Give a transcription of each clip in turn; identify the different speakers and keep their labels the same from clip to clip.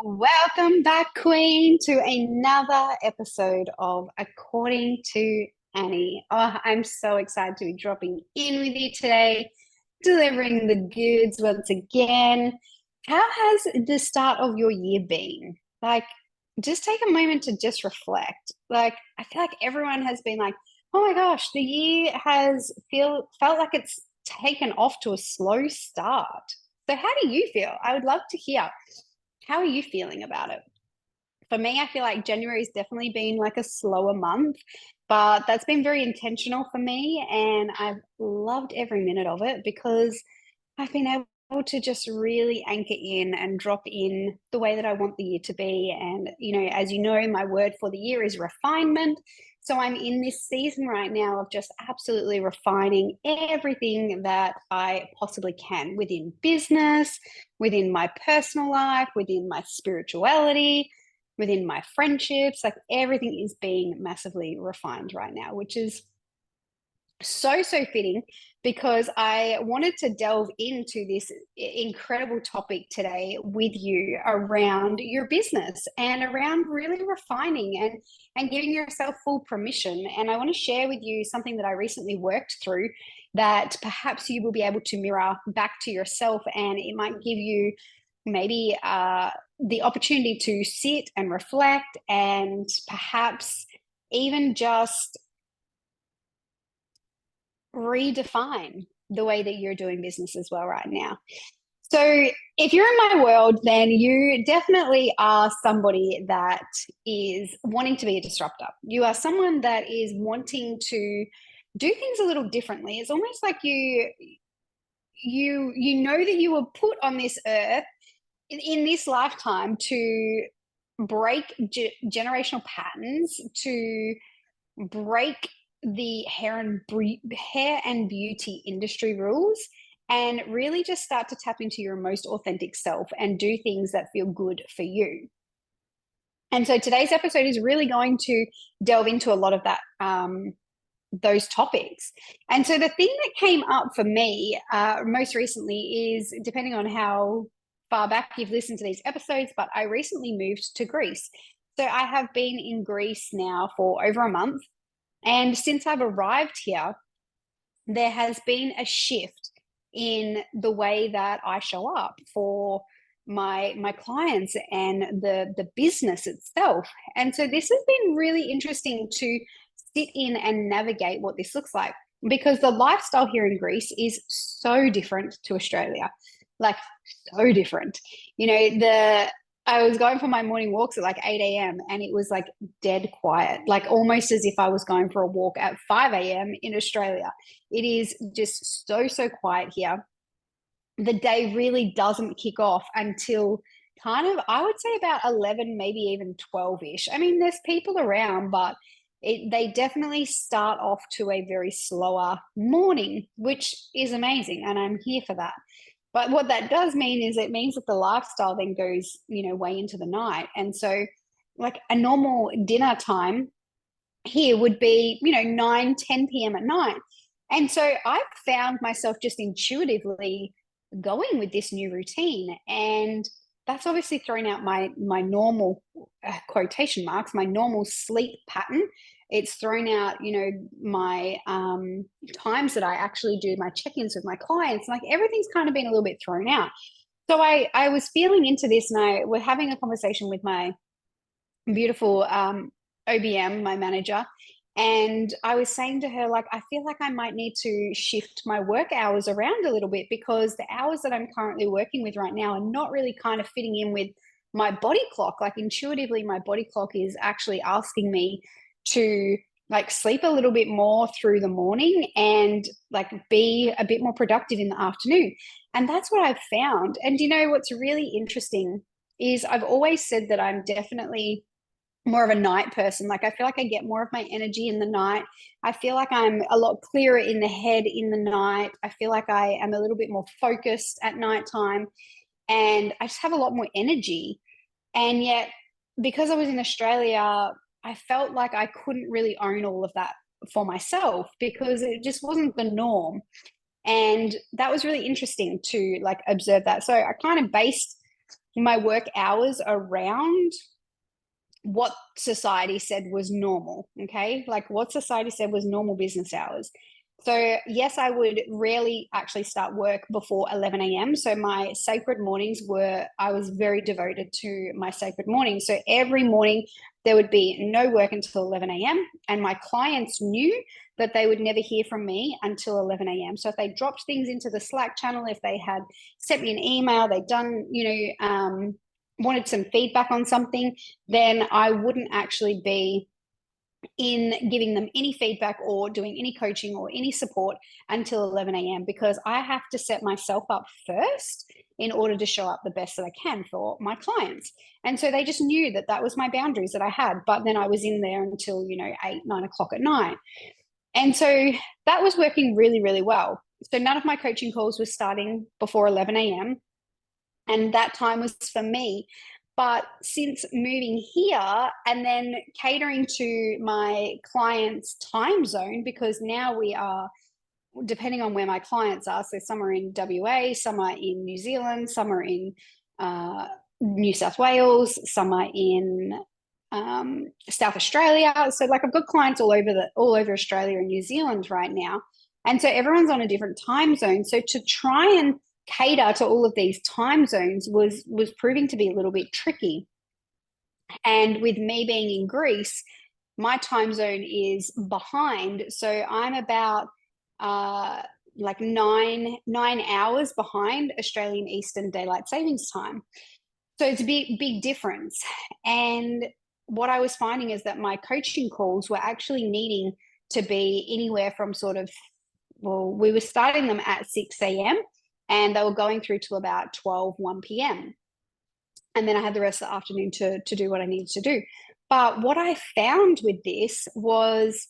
Speaker 1: Welcome back, Queen, to another episode of According to Annie. Oh, I'm so excited to be dropping in with you today, delivering the goods once again. How has the start of your year been? Just take a moment to just reflect. I feel like everyone has been like, "Oh my gosh, the year has felt like it's taken off to a slow start." So, how do you feel? I would love to hear. How are you feeling about it? For me, I feel like January's definitely been like a slower month, but that's been very intentional for me. And I've loved every minute of it because I've been able to just really anchor in and drop in the way that I want the year to be. And, as you know, my word for the year is refinement. So I'm in this season right now of just absolutely refining everything that I possibly can within business, within my personal life, within my spirituality, within my friendships. Like everything is being massively refined right now, which is so fitting because I wanted to delve into this incredible topic today with you around your business and around really refining and giving yourself full permission. And I want to share with you something that I recently worked through that perhaps you will be able to mirror back to yourself, and it might give you maybe the opportunity to sit and reflect and perhaps even just redefine the way that you're doing business as well right now. So, if you're in my world, then you definitely are somebody that is wanting to be a disruptor. You are someone that is wanting to do things a little differently. It's almost like you know that you were put on this earth in this lifetime to break generational patterns, to break the hair and beauty industry rules, and really just start to tap into your most authentic self and do things that feel good for you. And so today's episode is really going to delve into a lot of that, those topics. And so the thing that came up for me most recently is, depending on how far back you've listened to these episodes, but I recently moved to Greece. So I have been in Greece now for over a month, and since I've arrived here, there has been a shift in the way that I show up for my clients and the business itself. And so this has been really interesting to sit in and navigate what this looks like, because the lifestyle here in Greece is so different to Australia. Like, so different. The I was going for my morning walks at like 8 a.m. and it was like dead quiet, like almost as if I was going for a walk at 5 a.m. in Australia. It is just so quiet here. The day really doesn't kick off until kind of, I would say, about 11, maybe even 12-ish. I mean, there's people around, but they definitely start off to a very slower morning, which is amazing. And I'm here for that. But what that does mean is it means that the lifestyle then goes, way into the night. And so, like, a normal dinner time here would be, 9, 10 p.m. at night. And so I've found myself just intuitively going with this new routine. And that's obviously thrown out my normal, quotation marks, my normal sleep pattern. It's thrown out, my times that I actually do my check-ins with my clients. Like, everything's kind of been a little bit thrown out. So I was feeling into this, and we're having a conversation with my beautiful OBM, my manager. And I was saying to her, like, I feel like I might need to shift my work hours around a little bit, because the hours that I'm currently working with right now are not really kind of fitting in with my body clock. Like, intuitively, my body clock is actually asking me to like sleep a little bit more through the morning and like be a bit more productive in the afternoon. And that's what I've found. And what's really interesting is I've always said that I'm definitely more of a night person. Like, I feel like I get more of my energy in the night. I feel like I'm a lot clearer in the head in the night. I feel like I am a little bit more focused at nighttime, and I just have a lot more energy. And yet, because I was in Australia, I felt like I couldn't really own all of that for myself because it just wasn't the norm. And that was really interesting to like observe that. So I kind of based my work hours around what society said was normal. Okay. Like what society said was normal business hours. So yes, I would rarely actually start work before 11 a.m. So my sacred mornings I was very devoted to my sacred mornings. So every morning there would be no work until 11 a.m. And my clients knew that they would never hear from me until 11 a.m. So if they dropped things into the Slack channel, if they had sent me an email, they'd done, wanted some feedback on something, then I wouldn't actually be in giving them any feedback or doing any coaching or any support until 11 a.m. because I have to set myself up first in order to show up the best that I can for my clients. And so they just knew that that was my boundaries that I had. But then I was in there until, 8, 9 o'clock at night. And so that was working really, really well. So none of my coaching calls were starting before 11 a.m. And that time was for me. But since moving here and then catering to my clients' time zone, because now we are, depending on where my clients are, so some are in WA, some are in New Zealand, some are in New South Wales, some are in South Australia. So like I've got clients all over Australia and New Zealand right now. And so everyone's on a different time zone. So to try and cater to all of these time zones was proving to be a little bit tricky. And with me being in Greece, my time zone is behind. So I'm about like nine hours behind Australian Eastern Daylight Savings Time. So it's a big difference. And what I was finding is that my coaching calls were actually needing to be anywhere from we were starting them at 6 a.m. and they were going through to about 1 p.m. And then I had the rest of the afternoon to do what I needed to do. But what I found with this was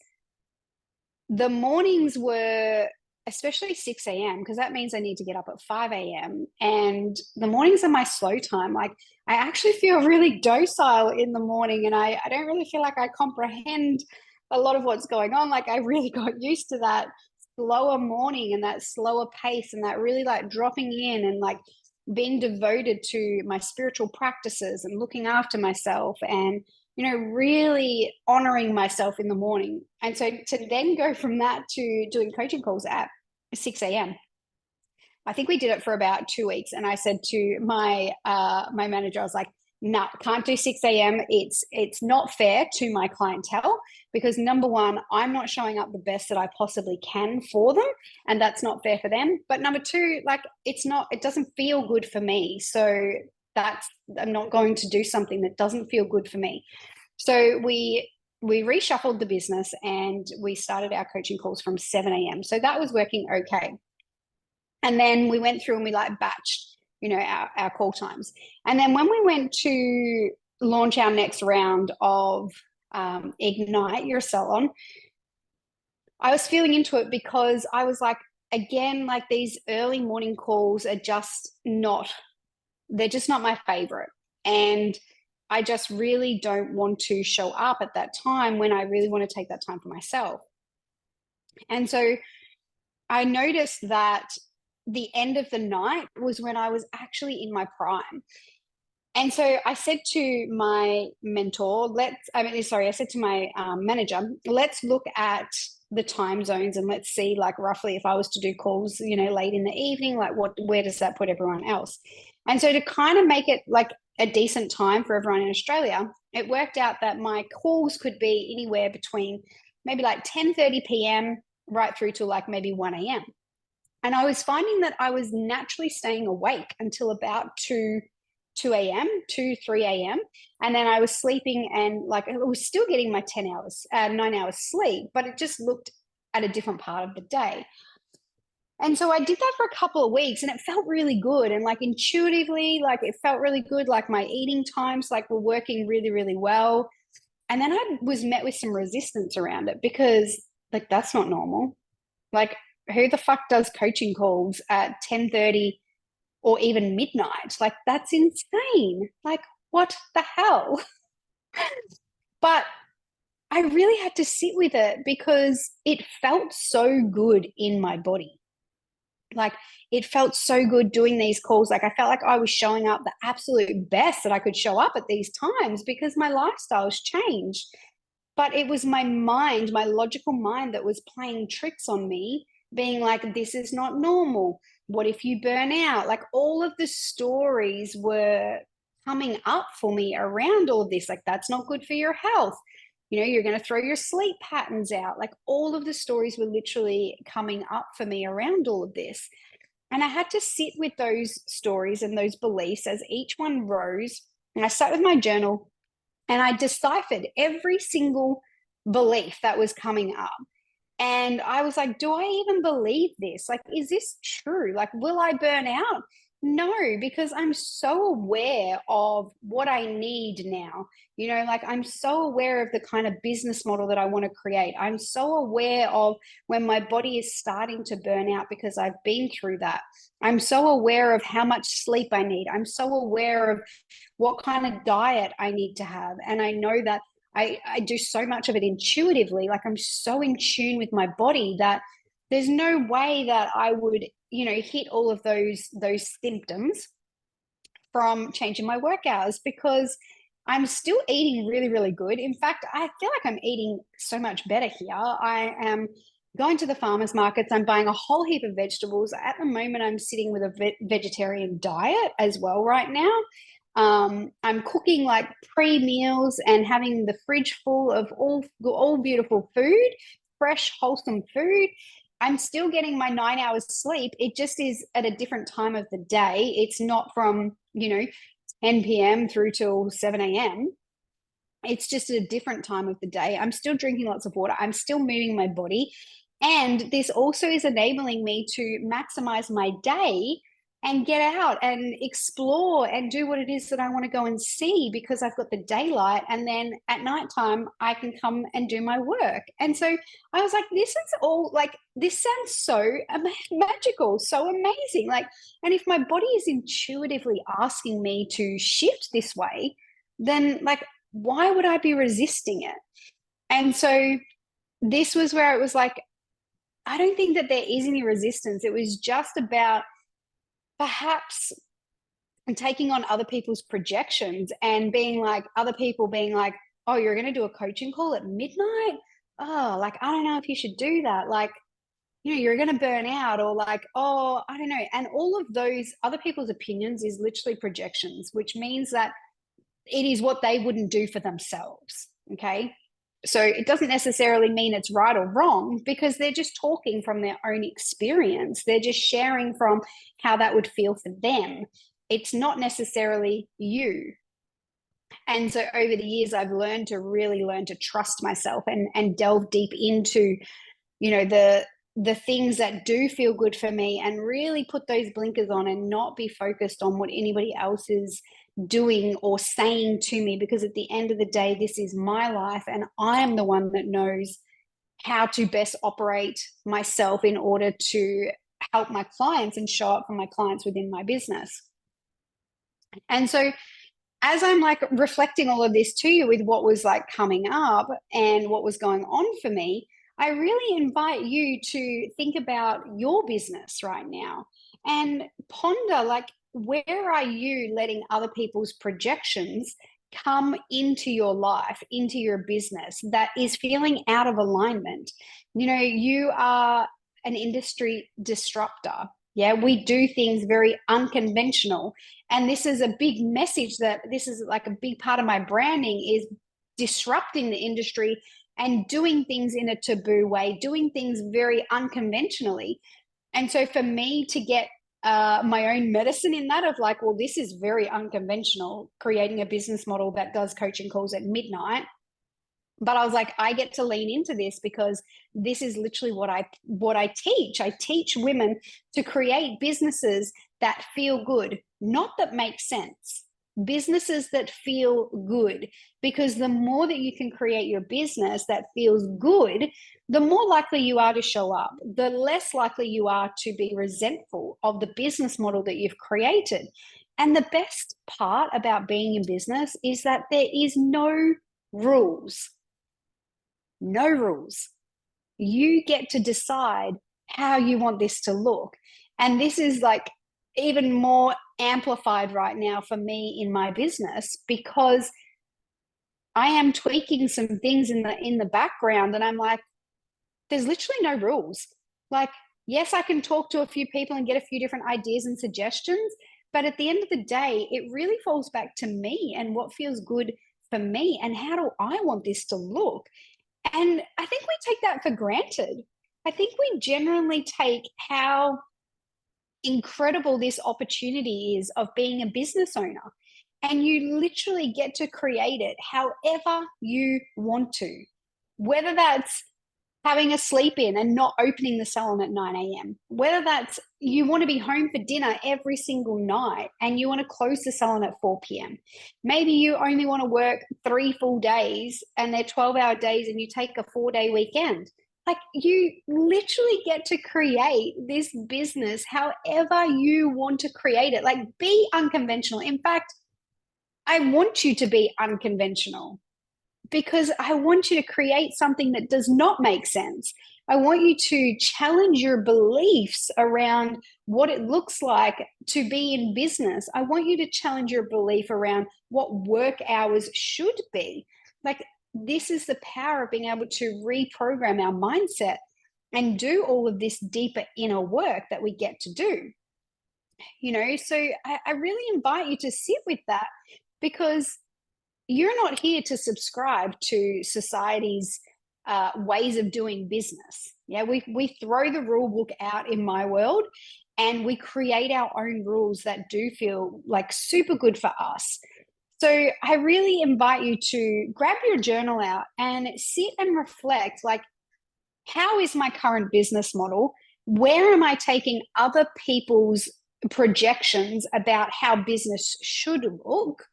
Speaker 1: the mornings were, especially 6 a.m., because that means I need to get up at 5 a.m. And the mornings are my slow time. Like I actually feel really docile in the morning and I don't really feel like I comprehend a lot of what's going on. Like I really got used to that slower morning and that slower pace and that really like dropping in and like being devoted to my spiritual practices and looking after myself and really honoring myself in the morning. And so to then go from that to doing coaching calls at 6 a.m. I think we did it for about 2 weeks. And I said to my manager, I was like, no, can't do 6 a.m. It's not fair to my clientele because number one, I'm not showing up the best that I possibly can for them. And that's not fair for them. But number two, like it doesn't feel good for me. So I'm not going to do something that doesn't feel good for me. So we reshuffled the business and we started our coaching calls from 7 a.m. So that was working okay. And then we went through and we like batched, our call times. And then when we went to launch our next round of Ignite Your Salon, I was feeling into it because I was like, again, like these early morning calls are they're just not my favorite. And I just really don't want to show up at that time when I really want to take that time for myself. And so I noticed that the end of the night was when I was actually in my prime. And so I said to my mentor, I said to my manager, let's look at the time zones and let's see like roughly if I was to do calls, late in the evening, like where does that put everyone else? And so to kind of make it like a decent time for everyone in Australia, it worked out that my calls could be anywhere between maybe like 10:30 p.m. right through to like maybe 1 a.m. And I was finding that I was naturally staying awake until about 2 a.m., 3 a.m. And then I was sleeping and like I was still getting my 9 hours sleep, but it just looked at a different part of the day. And so I did that for a couple of weeks and it felt really good. And like intuitively, like it felt really good. Like my eating times like were working really, really well. And then I was met with some resistance around it because like that's not normal. Like who the fuck does coaching calls at 10:30 or even midnight? Like that's insane. Like what the hell? But I really had to sit with it because it felt so good in my body. like, it felt so good doing these calls. Like, I felt like I was showing up the absolute best that I could show up at these times because my lifestyle's changed. But it was my mind, my logical mind, that was playing tricks on me, being like, this is not normal. What if you burn out? Like, all of the stories were coming up for me around all of this. Like, that's not good for your health. You know, you're going to throw your sleep patterns out. Like, all of the stories were literally coming up for me around all of this. And I had to sit with those stories and those beliefs as each one rose. And I sat with my journal and I deciphered every single belief that was coming up. And I was like, do I even believe this? Like, is this true? Like, will I burn out? No, because I'm so aware of what I need now. You know, like, I'm so aware of the kind of business model that I want to create. I'm so aware of when my body is starting to burn out because I've been through that. I'm so aware of how much sleep I need. I'm so aware of what kind of diet I need to have. And I know that I do so much of it intuitively. Like, I'm so in tune with my body that there's no way that I would, you know, hit all of those symptoms from changing my work hours, because I'm still eating really, really good. In fact, I feel like I'm eating so much better here. I am going to the farmers markets. I'm buying a whole heap of vegetables. At the moment, I'm sitting with a vegetarian diet as well right now. I'm cooking like pre-meals and having the fridge full of all beautiful food, fresh, wholesome food. I'm still getting my 9 hours sleep. It just is at a different time of the day. It's not from, 10 p.m. through till 7 a.m. It's just at a different time of the day. I'm still drinking lots of water. I'm still moving my body. And this also is enabling me to maximize my day and get out and explore and do what it is that I want to go and see, because I've got the daylight, and then at nighttime I can come and do my work. And so I was like, this is all, like, this sounds so magical, so amazing. Like, and if my body is intuitively asking me to shift this way, then, like, why would I be resisting it? And so this was where it was like, I don't think that there is any resistance. It was just about perhaps taking on other people's projections and being like, other people being like, oh, you're going to do a coaching call at midnight? Oh, like, I don't know if you should do that. Like, you're going to burn out, or like, oh, I don't know. And all of those other people's opinions is literally projections, which means that it is what they wouldn't do for themselves. Okay. So it doesn't necessarily mean it's right or wrong, because they're just talking from their own experience. They're just sharing from how that would feel for them. It's not necessarily you. And so over the years, I've learned to trust myself and delve deep into, the things that do feel good for me, and really put those blinkers on and not be focused on what anybody else is doing or saying to me, because at the end of the day, this is my life and I am the one that knows how to best operate myself in order to help my clients and show up for my clients within my business. And so as I'm like reflecting all of this to you with what was like coming up and what was going on for me, I really invite you to think about your business right now and ponder, like, where are you letting other people's projections come into your life, into your business, that is feeling out of alignment? You are an industry disruptor. Yeah, we do things very unconventional. And this is a big message, that this is like a big part of my branding, is disrupting the industry and doing things in a taboo way, doing things very unconventionally. And so for me to get my own medicine in that, of like, well, this is very unconventional, creating a business model that does coaching calls at midnight. But I was like, I get to lean into this because this is literally what I teach. I teach women to create businesses that feel good, not that make sense. Businesses that feel good, because the more that you can create your business that feels good, the more likely you are to show up, the less likely you are to be resentful of the business model that you've created. And the best part about being in business is that there is no rules. No rules. You get to decide how you want this to look. And this is like even more amplified right now for me in my business, because I am tweaking some things in the background, and I'm like, there's literally no rules. Like, yes, I can talk to a few people and get a few different ideas and suggestions, but at the end of the day, it really falls back to me and what feels good for me and how do I want this to look. And I think we take that for granted. I think we generally take how incredible this opportunity is of being a business owner. And you literally get to create it however you want to, whether that's having a sleep in and not opening the salon at 9 a.m., whether that's you want to be home for dinner every single night and you want to close the salon at 4 p.m. Maybe you only want to work 3 full days and they're 12-hour days and you take a 4-day weekend. Like, you literally get to create this business however you want to create it. Like, be unconventional. In fact, I want you to be unconventional, because I want you to create something that does not make sense. I want you to challenge your beliefs around what it looks like to be in business. I want you to challenge your belief around what work hours should be. Like, this is the power of being able to reprogram our mindset and do all of this deeper inner work that we get to do. So I really invite you to sit with that, because you're not here to subscribe to society's ways of doing business. Yeah, we throw the rule book out in my world, and we create our own rules that do feel like super good for us. So I really invite you to grab your journal out and sit and reflect, like, how is my current business model? Where am I taking other people's projections about how business should look?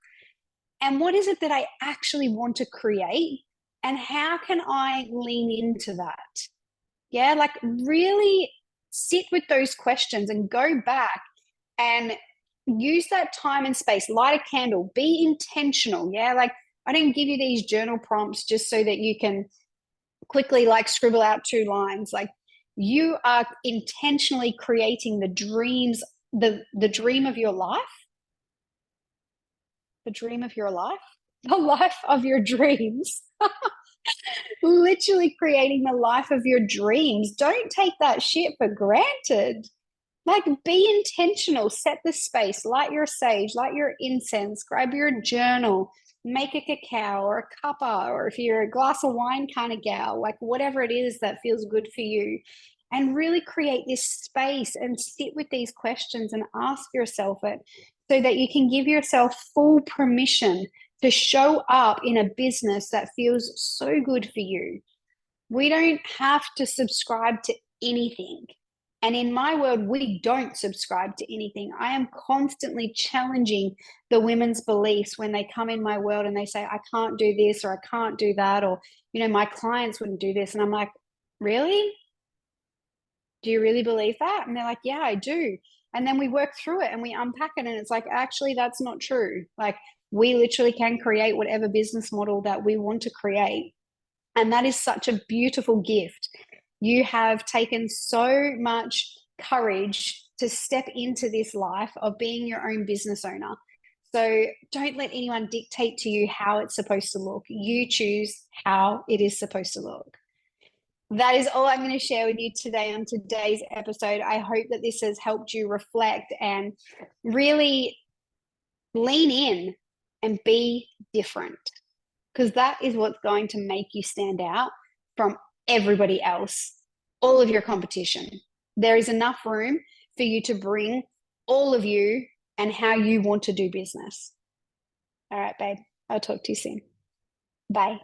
Speaker 1: And what is it that I actually want to create? And how can I lean into that? Yeah, like, really sit with those questions and go back and use that time and space. Light a candle, be intentional. Yeah, like, I didn't give you these journal prompts just so that you can quickly like scribble out 2 lines. Like, you are intentionally creating the dreams, the dream of your life, the dream of your life, the life of your dreams. Literally creating the life of your dreams. Don't take that shit for granted. Like, be intentional, set the space, light your sage, light your incense, grab your journal, make a cacao or a cuppa, or if you're a glass of wine kind of gal, like, whatever it is that feels good for you. And really create this space and sit with these questions and ask yourself it, so that you can give yourself full permission to show up in a business that feels so good for you. We don't have to subscribe to anything. And in my world, we don't subscribe to anything. I am constantly challenging the women's beliefs when they come in my world and they say, I can't do this or I can't do that, or, my clients wouldn't do this. And I'm like, really? Do you really believe that? And they're like, yeah, I do. And then we work through it and we unpack it. And it's like, actually, that's not true. Like, we literally can create whatever business model that we want to create. And that is such a beautiful gift. You have taken so much courage to step into this life of being your own business owner. So don't let anyone dictate to you how it's supposed to look. You choose how it is supposed to look. That is all I'm going to share with you today on today's episode. I hope that this has helped you reflect and really lean in and be different, because that is what's going to make you stand out from everybody else, all of your competition. There is enough room for you to bring all of you and how you want to do business. All right, babe. I'll talk to you soon. Bye.